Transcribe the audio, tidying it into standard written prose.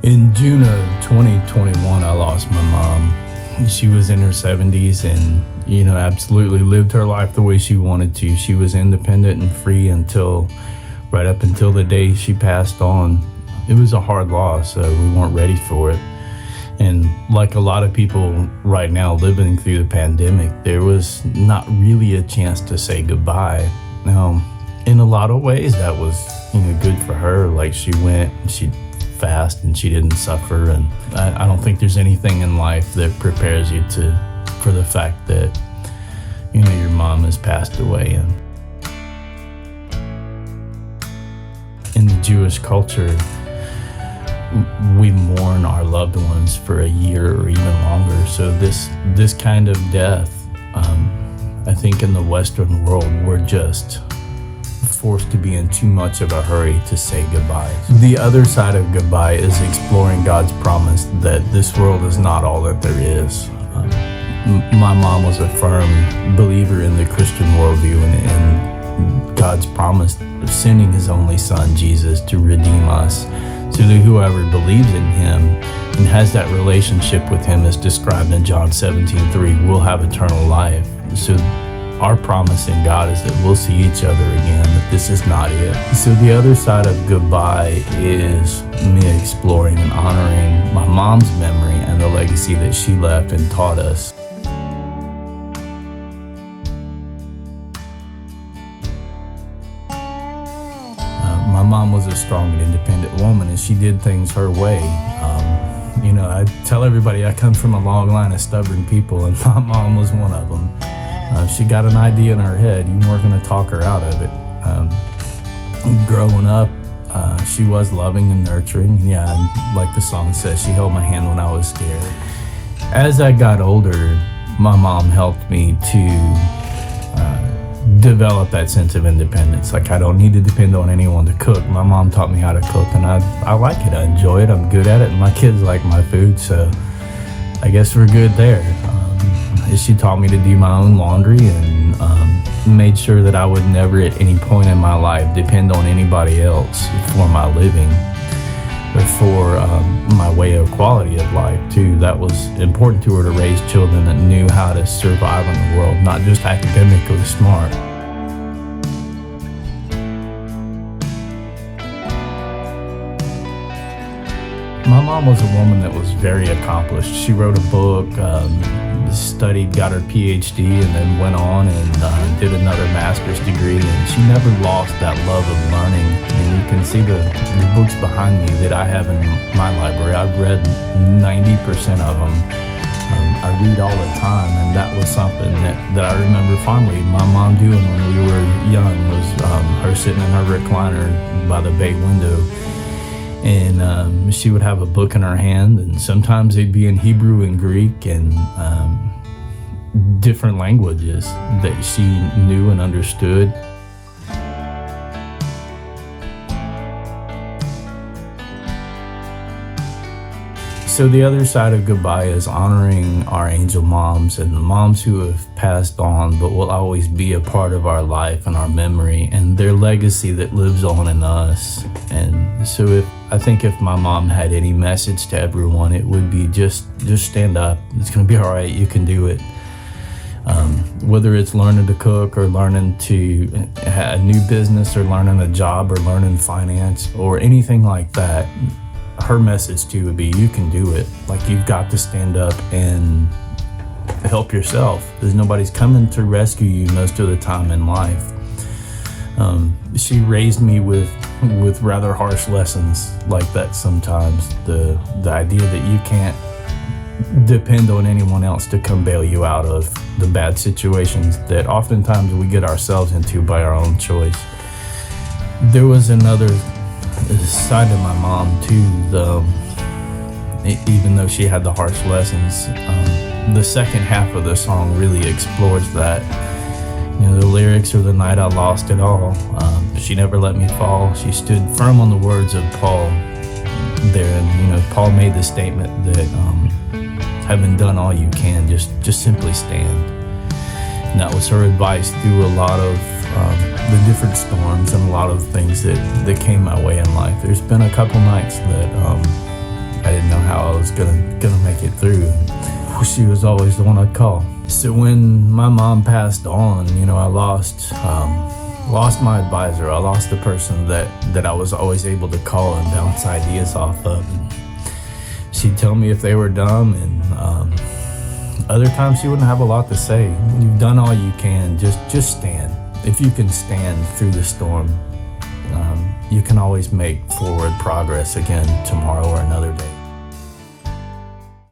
In June of 2021, I lost my mom. She was in her 70s and, absolutely lived her life the way she wanted to. She was independent and free right up until the day she passed on. It was a hard loss. We weren't ready for it. And like a lot of people right now living through the pandemic, there was not really a chance to say goodbye. Now, in a lot of ways, that was, good for her. Like she went, she fast and she didn't suffer. And I don't think there's anything in life that prepares you for the fact that, your mom has passed away. And in the Jewish culture, we mourn our loved ones for a year or even longer. So this kind of death, I think in the Western world, we're just forced to be in too much of a hurry to say goodbye. The other side of goodbye is exploring God's promise that this world is not all that there is. My mom was a firm believer in the Christian worldview and God's promise of sending his only son, Jesus, to redeem us, so that whoever believes in him and has that relationship with him as described in John 17:3 will have eternal life. So our promise in God is that we'll see each other again, that this is not it. So the other side of goodbye is me exploring and honoring my mom's memory and the legacy that she left and taught us. My mom was a strong and independent woman, and she did things her way. I tell everybody I come from a long line of stubborn people, and my mom was one of them. She got an idea in her head. You weren't going to talk her out of it. Growing up, she was loving and nurturing. Yeah, and like the song says, she held my hand when I was scared. As I got older, my mom helped me to develop that sense of independence. Like, I don't need to depend on anyone to cook. My mom taught me how to cook, and I like it. I enjoy it. I'm good at it, and my kids like my food, so I guess we're good there. She taught me to do my own laundry and made sure that I would never at any point in my life depend on anybody else for my living or for my way of quality of life too. That was important to her, to raise children that knew how to survive in the world, not just academically smart. My mom was a woman that was very accomplished. She wrote a book, studied, got her PhD, and then went on and did another master's degree. And she never lost that love of learning. And you can see the books behind me that I have in my library. I've read 90% of them. I read all the time, and that was something that I remember fondly. My mom doing when we were young was her sitting in her recliner by the bay window. And she would have a book in her hand, and sometimes they'd be in Hebrew and Greek and different languages that she knew and understood. So the other side of goodbye is honoring our angel moms and the moms who have passed on but will always be a part of our life and our memory and their legacy that lives on in us. And so I think if my mom had any message to everyone, it would be just stand up. It's going to be all right. You can do it. Whether it's learning to cook or learning to have a new business or learning a job or learning finance or anything like that, her message to you would be, you can do it. Like, you've got to stand up and help yourself. There's nobody's coming to rescue you most of the time in life. She raised me with rather harsh lessons like that sometimes. The idea that you can't depend on anyone else to come bail you out of the bad situations that oftentimes we get ourselves into by our own choice. There was another side to my mom too, even though she had the harsh lessons. The second half of the song really explores that. The lyrics are, the night I lost it all. She never let me fall. She stood firm on the words of Paul there. And, Paul made the statement that having done all you can, just simply stand. And that was her advice through a lot of the different storms and a lot of things that came my way in life. There's been a couple nights that I didn't know how I was gonna make it through. She was always the one I'd call. So when my mom passed on, I lost my advisor. I lost the person that I was always able to call and bounce ideas off of. And she'd tell me if they were dumb, and other times she wouldn't have a lot to say. You've done all you can. Just stand. If you can stand through the storm, you can always make forward progress again tomorrow or another day.